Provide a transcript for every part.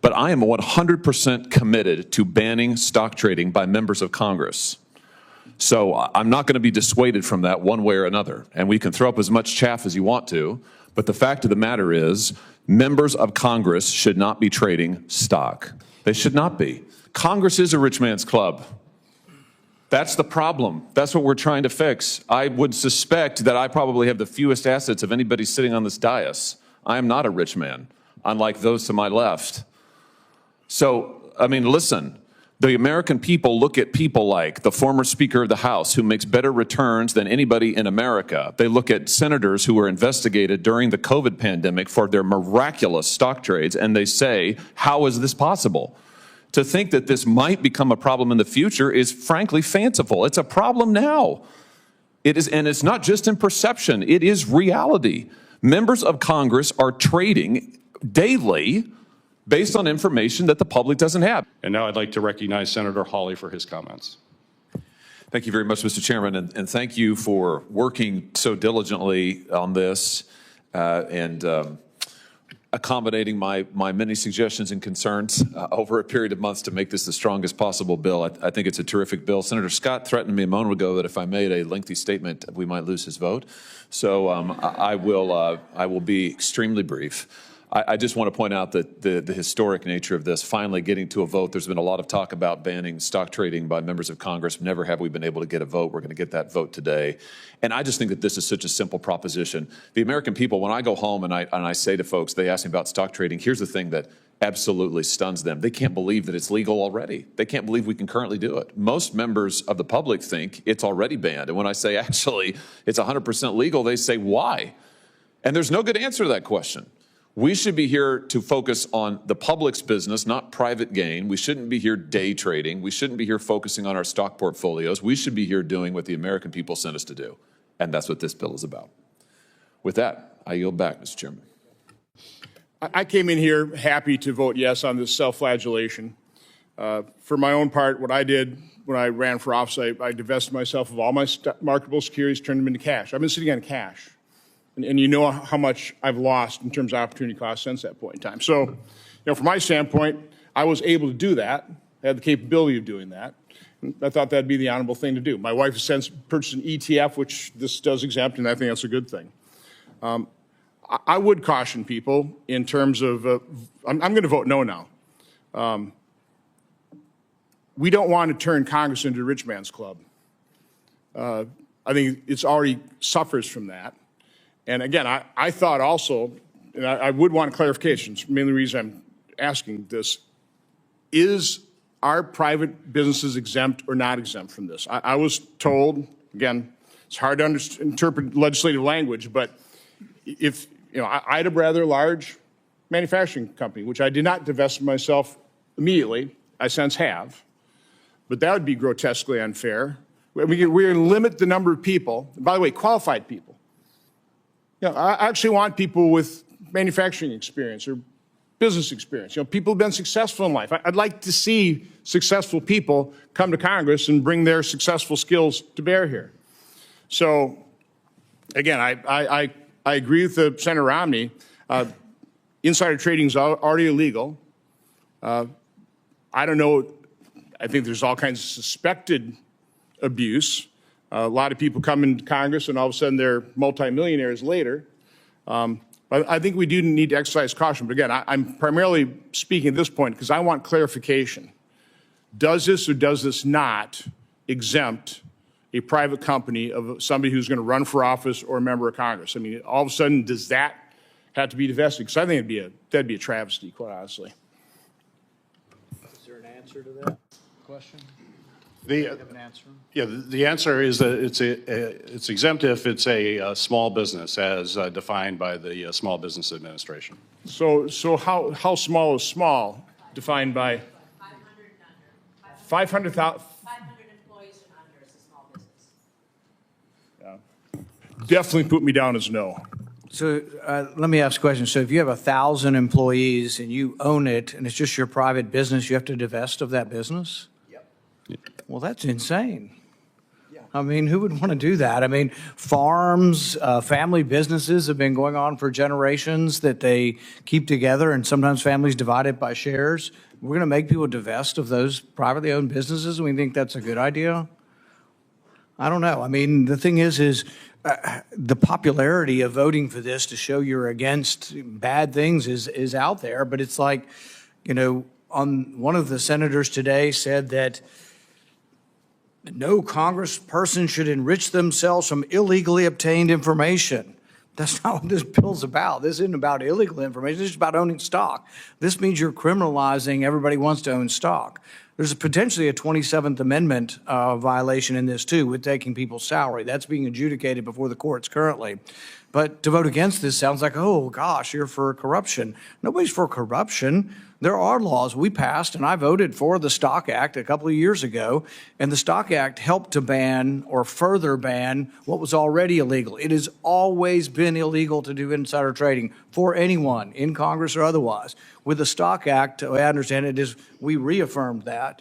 but I am 100% committed to banning stock trading by members of Congress. So I'm not going to be dissuaded from that one way or another. And we can throw up as much chaff as you want to, but the fact of the matter is, members of Congress should not be trading stock. They should not be. Congress is a rich man's club. That's the problem. That's what we're trying to fix. I would suspect that I probably have the fewest assets of anybody sitting on this dais. I am not a rich man, unlike those to my left. So, I mean, listen, the American people look at people like the former Speaker of the House, who makes better returns than anybody in America. They look at senators who were investigated during the COVID pandemic for their miraculous stock trades, and they say, how is this possible? To think that this might become a problem in the future is frankly fanciful. It's a problem now. It is, and it's not just in perception, it is reality. Members of Congress are trading daily based on information that the public doesn't have. And now I'd like to recognize Senator Hawley for his comments. Thank you very much, Mr. Chairman, and thank you for working so diligently on this and accommodating my many suggestions and concerns over a period of months to make this the strongest possible bill. I think it's a terrific bill. Senator Scott threatened me a moment ago that if I made a lengthy statement, we might lose his vote. So I will be extremely brief. I just want to point out that the historic nature of this finally getting to a vote. There's been a lot of talk about banning stock trading by members of Congress. Never have we been able to get a vote. We're going to get that vote today. And I just think that this is such a simple proposition. The American people, when I go home and I say to folks, they ask me about stock trading, here's the thing that absolutely stuns them. They can't believe that it's legal already. They can't believe we can currently do it. Most members of the public think it's already banned. And when I say actually it's 100% legal, they say why? And there's no good answer to that question. We should be here to focus on the public's business, not private gain. We shouldn't be here day trading. We shouldn't be here focusing on our stock portfolios. We should be here doing what the American people sent us to do. And that's what this bill is about. With that, I yield back, Mr. Chairman. I came in here happy to vote yes on this self-flagellation. For my own part, what I did when I ran for office, I divested myself of all my marketable securities, turned them into cash. I've been sitting on cash. And you know how much I've lost in terms of opportunity cost since that point in time. So, from my standpoint, I was able to do that. I had the capability of doing that. And I thought that'd be the honorable thing to do. My wife has since purchased an ETF, which this does exempt, and I think that's a good thing. I would caution people in terms of, I'm going to vote no now. We don't want to turn Congress into a rich man's club. I think it's already suffers from that. And again, I thought also, and I would want clarifications, mainly the reason I'm asking this, is are private businesses exempt or not exempt from this? I was told, again, it's hard to interpret legislative language, but if, I had a rather large manufacturing company, which I did not divest myself immediately, I since have, but that would be grotesquely unfair. We're going to limit the number of people, by the way, qualified people. I actually want people with manufacturing experience or business experience. People who've been successful in life. I'd like to see successful people come to Congress and bring their successful skills to bear here. So, again, I agree with Senator Romney. Insider trading is already illegal. I don't know. I think there's all kinds of suspected abuse. A lot of people come into Congress and all of a sudden they're multimillionaires later. But I think we do need to exercise caution. But again, I'm primarily speaking at this point because I want clarification. Does this or does this not exempt a private company of somebody who's going to run for office or a member of Congress? I mean, all of a sudden, does that have to be divested? Because I think that'd be a travesty, quite honestly. Is there an answer to that question? The answer is that it's exempt if it's a small business as defined by the Small Business Administration. So how small is small defined by? 500 employees and under is a small business. Yeah. Definitely put me down as no. So let me ask a question. So if you have 1,000 employees and you own it and it's just your private business, you have to divest of that business? Yep. Well, that's insane. Yeah. I mean, who would want to do that? I mean, farms, family businesses have been going on for generations that they keep together, and sometimes families divide it by shares. We're going to make people divest of those privately owned businesses, and we think that's a good idea? I don't know. I mean, the thing is the popularity of voting for this to show you're against bad things is out there, but it's like, one of the senators today said that no congressperson should enrich themselves from illegally obtained information. That's not what this bill's about. This isn't about illegal information. This is about owning stock. This means you're criminalizing everybody who wants to own stock. There's potentially a 27th Amendment violation in this, too, with taking people's salary. That's being adjudicated before the courts currently. But to vote against this sounds like, oh, gosh, you're for corruption. Nobody's for corruption. There are laws we passed, and I voted for the Stock Act a couple of years ago, and the Stock Act helped to ban or further ban what was already illegal. It has always been illegal to do insider trading for anyone in Congress or otherwise. With the Stock Act, I understand it is, we reaffirmed that.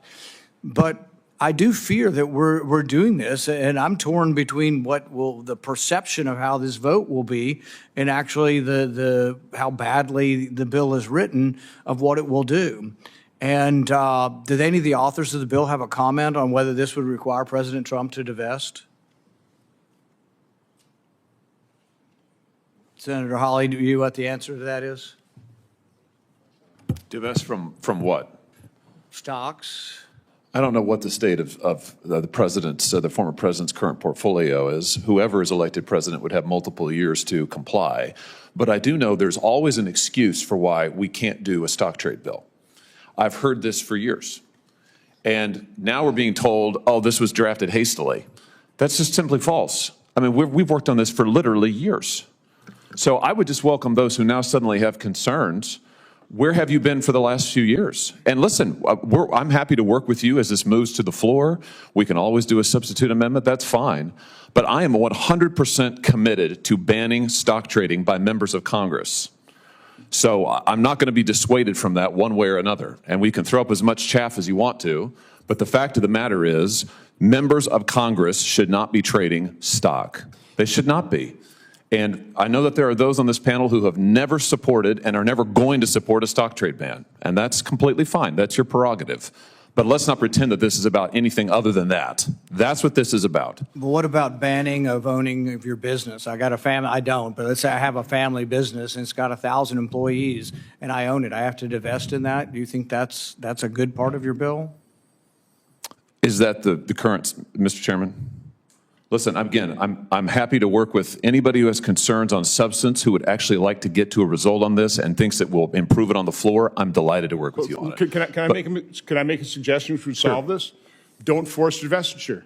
But I do fear that we're doing this, and I'm torn between the perception of how this vote will be and actually the how badly the bill is written of what it will do. And did any of the authors of the bill have a comment on whether this would require President Trump to divest? Senator Hawley, do you know what the answer to that is? Divest from what? Stocks. I don't know what the state of the president's, the former president's current portfolio is. Whoever is elected president would have multiple years to comply. But I do know there's always an excuse for why we can't do a stock trade bill. I've heard this for years. And now we're being told, oh, this was drafted hastily. That's just simply false. I mean, we've worked on this for literally years. So I would just welcome those who now suddenly have concerns. Where have you been for the last few years? And listen, I'm happy to work with you as this moves to the floor. We can always do a substitute amendment. That's fine. But I am 100% committed to banning stock trading by members of Congress. So I'm not going to be dissuaded from that one way or another. And we can throw up as much chaff as you want to. But the fact of the matter is, members of Congress should not be trading stock. They should not be. And I know that there are those on this panel who have never supported and are never going to support a stock trade ban. And that's completely fine. That's your prerogative. But let's not pretend that this is about anything other than that. That's what this is about. But what about banning of owning of your business? I got a family, I don't, but let's say I have a family business and it's got 1,000 employees and I own it. I have to divest in that. Do you think that's a good part of your bill? Is that the current, Mr. Chairman? Listen, again, I'm happy to work with anybody who has concerns on substance, who would actually like to get to a result on this and thinks that we'll improve it on the floor. I'm delighted to work with you on it. Can I make a suggestion which would solve this? Don't force divestiture.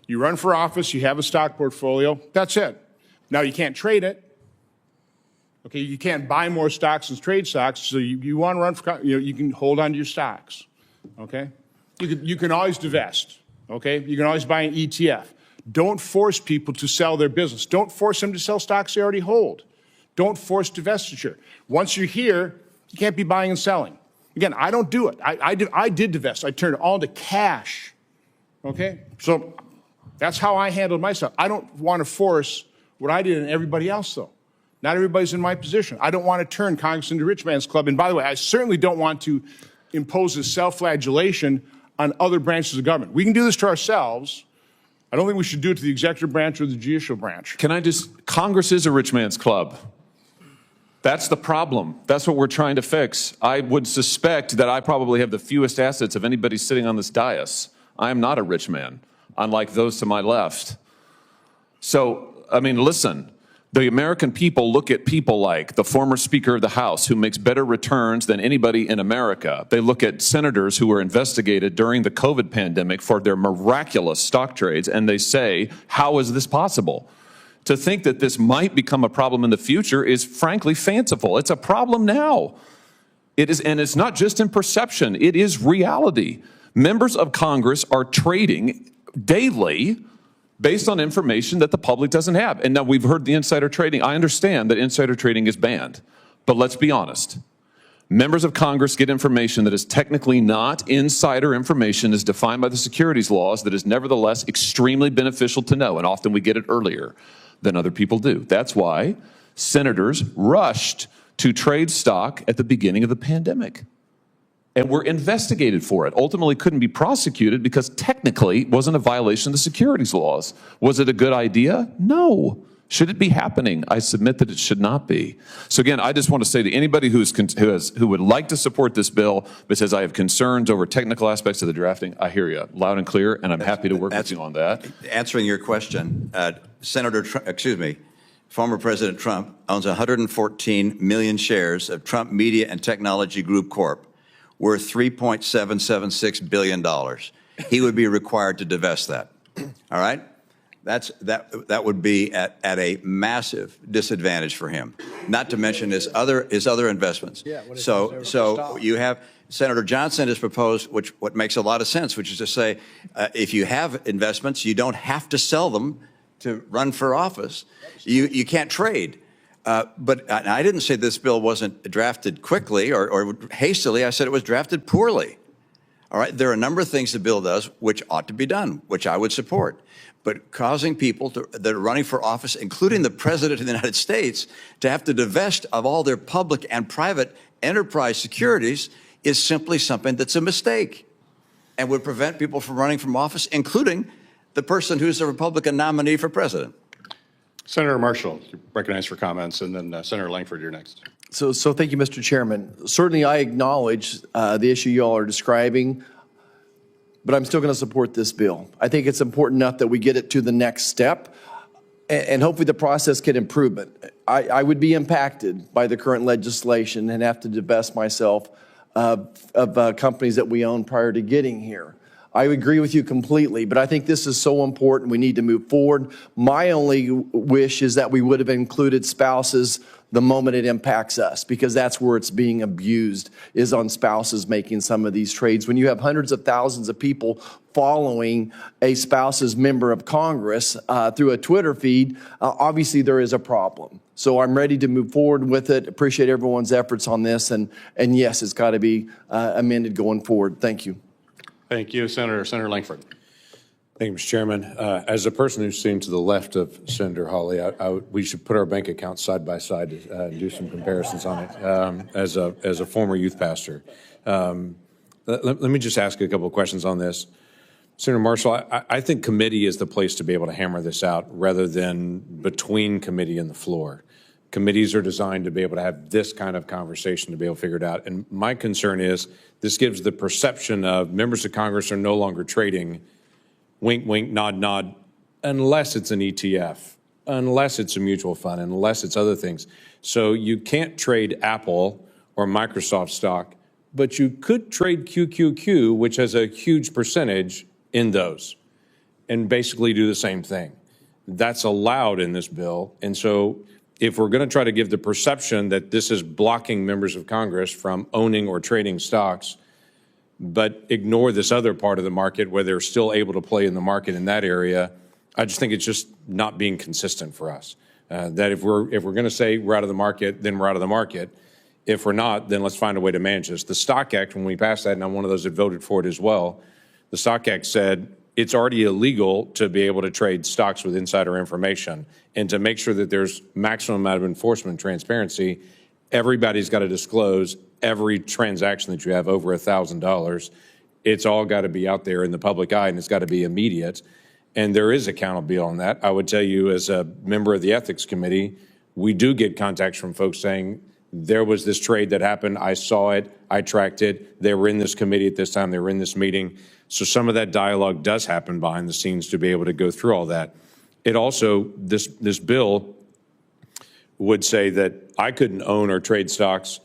You run for office, you have a stock portfolio, that's it. Now you can't trade it. Okay, you can't buy more stocks and trade stocks, so you want to run for, you can hold on to your stocks. Okay? You can always divest. Okay? You can always buy an ETF. Don't force people to sell their business. Don't force them to sell stocks they already hold. Don't force divestiture. Once you're here, you can't be buying and selling. Again, I don't do it. I did divest. I turned it all into cash. Okay? So that's how I handled myself. I don't want to force what I did and everybody else, though. Not everybody's in my position. I don't want to turn Congress into rich man's club. And by the way, I certainly don't want to impose a self-flagellation on other branches of government. We can do this to ourselves. I don't think we should do it to the executive branch or the judicial branch. Congress is a rich man's club. That's the problem. That's what we're trying to fix. I would suspect that I probably have the fewest assets of anybody sitting on this dais. I am not a rich man, unlike those to my left. So, I mean, listen, the American people look at people like the former Speaker of the House, who makes better returns than anybody in America. They look at senators who were investigated during the COVID pandemic for their miraculous stock trades, and they say, how is this possible? To think that this might become a problem in the future is frankly fanciful. It's a problem now. It is, and it's not just in perception, it is reality. Members of Congress are trading daily based on information that the public doesn't have. And now we've heard the insider trading. I understand that insider trading is banned, but let's be honest. Members of Congress get information that is technically not insider information as defined by the securities laws that is nevertheless extremely beneficial to know, and often we get it earlier than other people do. That's why senators rushed to trade stock at the beginning of the pandemic and were investigated for it. Ultimately couldn't be prosecuted because technically it wasn't a violation of the securities laws. Was it a good idea? No. Should it be happening? I submit that it should not be. So again, I just want to say to anybody who would like to support this bill but says I have concerns over technical aspects of the drafting, I hear you loud and clear, and I'm happy to work with you on that. Answering your question, former President Trump owns 114 million shares of Trump Media and Technology Group Corp., worth $3.776 billion. He would be required to divest that. All right? That would be at a massive disadvantage for him. Not to mention his other investments. Yeah, so you have Senator Johnson has proposed, what makes a lot of sense, which is to say, if you have investments, you don't have to sell them to run for office. You can't trade. But I didn't say this bill wasn't drafted quickly or hastily. I said it was drafted poorly. All right, there are a number of things the bill does which ought to be done, which I would support. But causing people that are running for office, including the President of the United States, to have to divest of all their public and private enterprise securities is simply something that's a mistake and would prevent people from running from office, including the person who's the Republican nominee for president. Senator Marshall, you're recognized for comments, and then Senator Langford, you're next. So thank you, Mr. Chairman. Certainly, I acknowledge the issue you all are describing, but I'm still going to support this bill. I think it's important enough that we get it to the next step, and hopefully the process can improve it. I would be impacted by the current legislation and have to divest myself of companies that we own prior to getting here. I agree with you completely, but I think this is so important. We need to move forward. My only wish is that we would have included spouses the moment it impacts us, because that's where it's being abused, is on spouses making some of these trades. When you have hundreds of thousands of people following a spouse's member of Congress through a Twitter feed, obviously there is a problem. So I'm ready to move forward with it. Appreciate everyone's efforts on this, and yes, it's got to be amended going forward. Thank you. Thank you, Senator Langford. Thank you, Mr. Chairman. As a person who's sitting to the left of Senator Hawley, we should put our bank accounts side by side and do some comparisons on it. As a former youth pastor, let me just ask a couple of questions on this. Senator Marshall, I think committee is the place to be able to hammer this out rather than between committee and the floor. Committees are designed to be able to have this kind of conversation to be able to figure it out. And my concern is this gives the perception of members of Congress are no longer trading wink, wink, nod, nod, unless it's an ETF, unless it's a mutual fund, unless it's other things. So you can't trade Apple or Microsoft stock, but you could trade QQQ, which has a huge percentage in those, and basically do the same thing. That's allowed in this bill. And so if we're going to try to give the perception that this is blocking members of Congress from owning or trading stocks, but ignore this other part of the market where they're still able to play in the market in that area, I just think it's just not being consistent for us. That if we're going to say we're out of the market, then we're out of the market. If we're not, then let's find a way to manage this. The Stock Act, when we passed that, and I'm one of those that voted for it as well, the Stock Act said it's already illegal to be able to trade stocks with insider information. And to make sure that there's maximum amount of enforcement and transparency, everybody's got to disclose every transaction that you have over $1,000. It's all got to be out there in the public eye, and it's got to be immediate. And there is accountability on that. I would tell you, as a member of the Ethics Committee, we do get contacts from folks saying, there was this trade that happened, I saw it, I tracked it, they were in this committee at this time, they were in this meeting. So some of that dialogue does happen behind the scenes to be able to go through all that. It also, this bill would say that I couldn't own or trade stocks,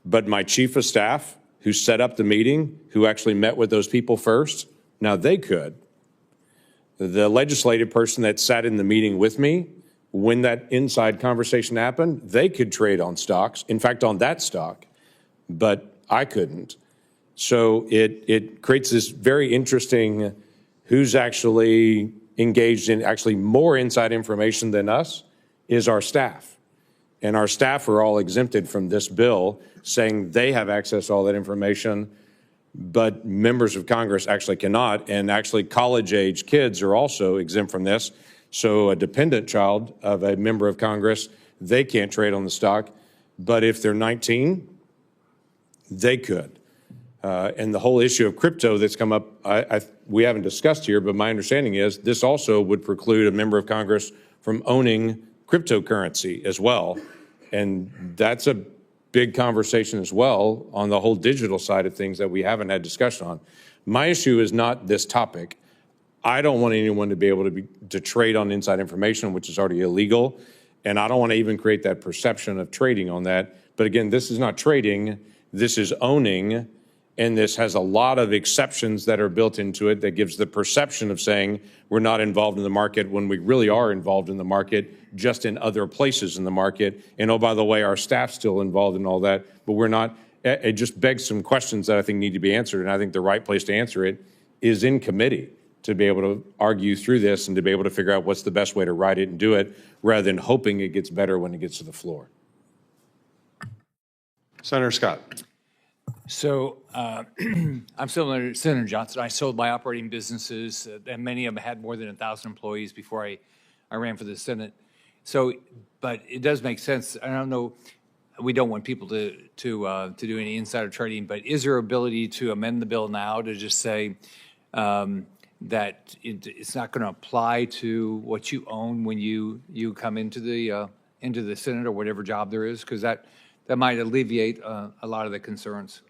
but my chief of staff who set up the meeting, who actually met with those people first, now they could. The legislative person that sat in the meeting with me, when that inside conversation happened, they could trade on stocks, in fact, on that stock, but I couldn't. So it creates this very interesting who's actually engaged in actually more inside information than us is our staff. And our staff are all exempted from this bill, saying they have access to all that information, but members of Congress actually cannot. And actually, college-age kids are also exempt from this. So a dependent child of a member of Congress, they can't trade on the stock. But if they're 19, they could. And the whole issue of crypto that's come up, we haven't discussed here, but my understanding is this also would preclude a member of Congress from owning cryptocurrency as well. And that's a big conversation as well on the whole digital side of things that we haven't had discussion on. My issue is not this topic. I don't want anyone to be able to trade on inside information, which is already illegal. And I don't want to even create that perception of trading on that. But again, this is not trading, this is owning. And this has a lot of exceptions that are built into it that gives the perception of saying we're not involved in the market when we really are involved in the market, just in other places in the market. And oh, by the way, our staff's still involved in all that, but we're not. It just begs some questions that I think need to be answered. And I think the right place to answer it is in committee, to be able to argue through this and to be able to figure out what's the best way to write it and do it, rather than hoping it gets better when it gets to the floor. Senator Scott. So I'm similar to Senator Johnson. I sold my operating businesses, and many of them had more than 1,000 employees before I ran for the Senate. So, but it does make sense. I don't know. We don't want people to do any insider trading, but is there ability to amend the bill now to just say that it's not going to apply to what you own when you come into the Senate or whatever job there is? Because that might alleviate a lot of the concerns.